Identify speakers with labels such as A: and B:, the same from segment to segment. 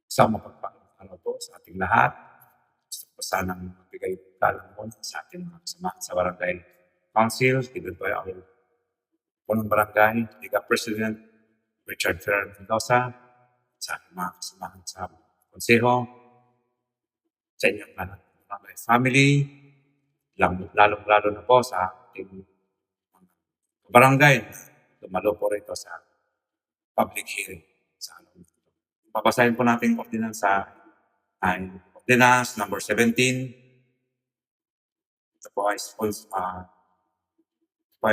A: Isang mapagpalang po sa ating lahat. Gusto ko sanang magbigay kalamon sa ating mga kasamahan sa Barangay Council. Dito po ang punong barangay, Liga President Richard Ferrer Mendoza, sa ating mga kasamahan sa konseho, sa inyong barangay family, lalong-lalo na po sa ating barangay na dumalo po rito sa public hearing. Babasahin po natin yung ordinansa ay Ordinance number 17. Ito po ay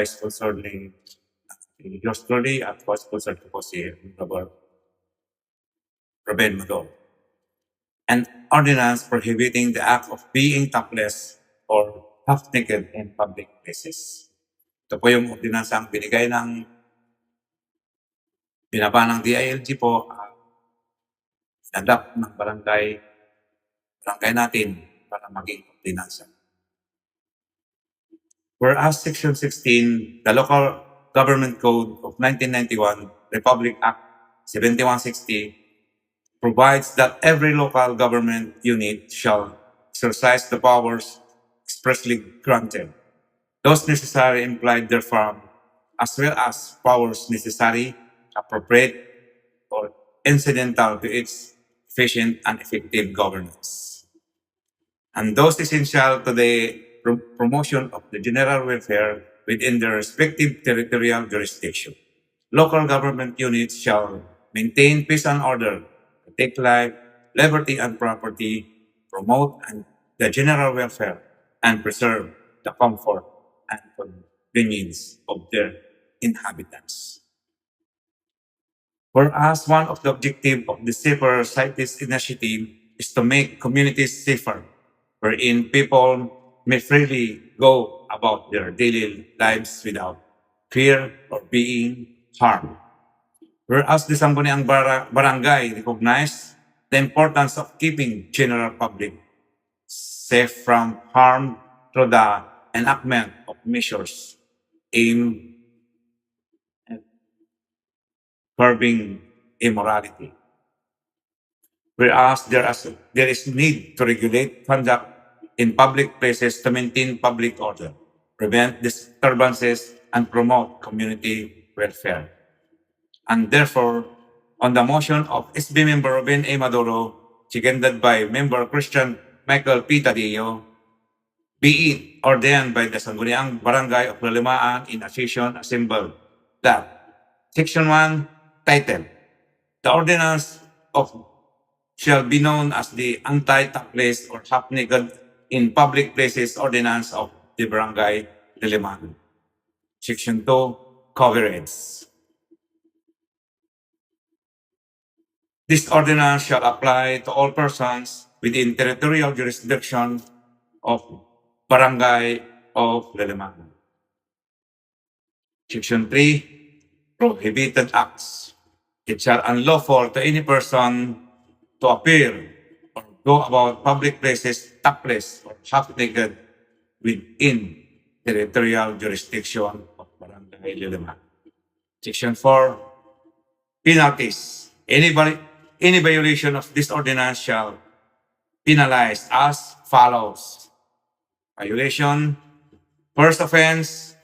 A: sponsored ni yours truly at sponsored po si Robert Ruben Madol. An ordinance prohibiting the act of being topless or half naked in public places. Ito po yung ordinansang binigay ng binaba ng DILG po, adapt ng barangay natin para maging ordinansa. Whereas Section 16, the Local Government Code of 1991, Republic Act 7160, provides that every local government unit shall exercise the powers expressly granted, those necessary implied therefrom, as well as powers necessary, appropriate, or incidental to its efficient and effective governance, and those essential to the promotion of the general welfare within their respective territorial jurisdiction. Local government units shall maintain peace and order, protect life, liberty, and property, promote the general welfare, and preserve the comfort and convenience of their inhabitants. Whereas one of the objectives of the Safer Cities Initiative is to make communities safer, wherein people may freely go about their daily lives without fear or being harmed. Whereas the Sangguniang Barangay recognized the importance of keeping general public safe from harm through the enactment of measures aimed at curbing immorality. Whereas there is need to regulate conduct in public places to maintain public order, prevent disturbances, and promote community welfare. And therefore, on the motion of SB Member Ruben A. Maduro, seconded by Member Christian Michael P. Tadillo, be it ordained by the Sangguniang Barangay of Lalimaan in a session assembled that Section 1, titled, the ordinance of shall be known as the Anti-Topless or Half-Naked in Public Places Ordinance of the Barangay Lalimaan. Section 2, coverage. This ordinance shall apply to all persons within territorial jurisdiction of Barangay of Lalimaan. Section 3, prohibited acts. It shall unlawful to any person to appear or go about public places topless or half-naked within territorial jurisdiction of Barangay Lalimaan. Section 4, penalties. Any violation of this ordinance shall penalize as follows. Violation, first offense,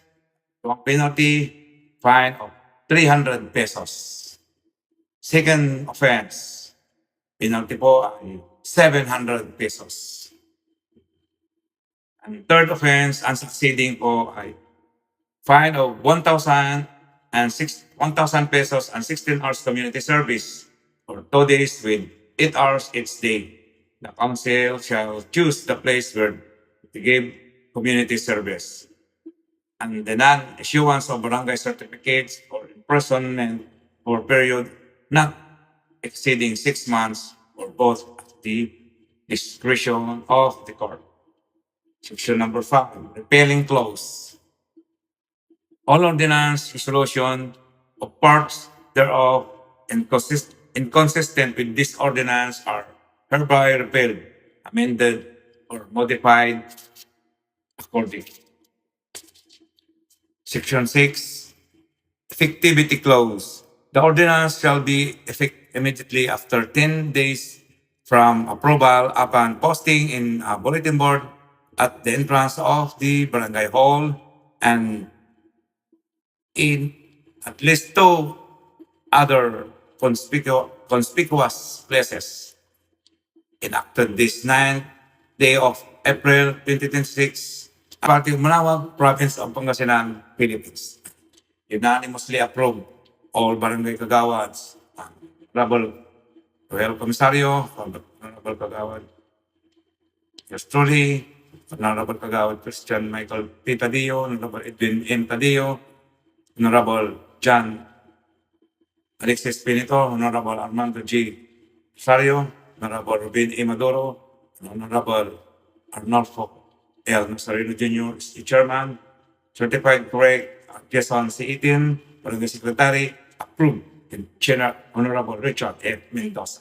A: penalty, fine of 300 pesos. Second offense, penalty po ay 700 pesos. And third offense, unsucceeding po ay fine of 1,000 pesos and 16 hours community service or 2 days with 8 hours each day. The council shall choose the place where to give community service. And the non-issuance of barangay certificates for imprisonment for period not exceeding 6 months or both at the discretion of the court. Section number 5, repealing clause. All ordinance, resolution, or parts thereof inconsistent with this ordinance are hereby repealed, amended, or modified accordingly. Section 6, effectivity clause. The ordinance shall be effective immediately after 10 days from approval upon posting in a bulletin board at the entrance of the barangay hall and in at least two other conspicuous places enacted this 9th day of April 2026, Party of Manawag, Province of Pangasinan, Philippines. Unanimously approved all barangay kagawads, Honorable Royal Comisario, Honorable Kagawad Truly, Honorable Kagawad Christian Michael P. Tadeo, Honorable Edwin M. Tadeo, Honorable John Alexis Pinito, Honorable Armando G. Rosario, Honorable Rubin E. Maduro, Honorable Arnolfo L. Nazareno Jr. is the Chairman. Certified correct, Jason C. Barangay Secretary, approved, and General Honorable Richard F. Mendoza.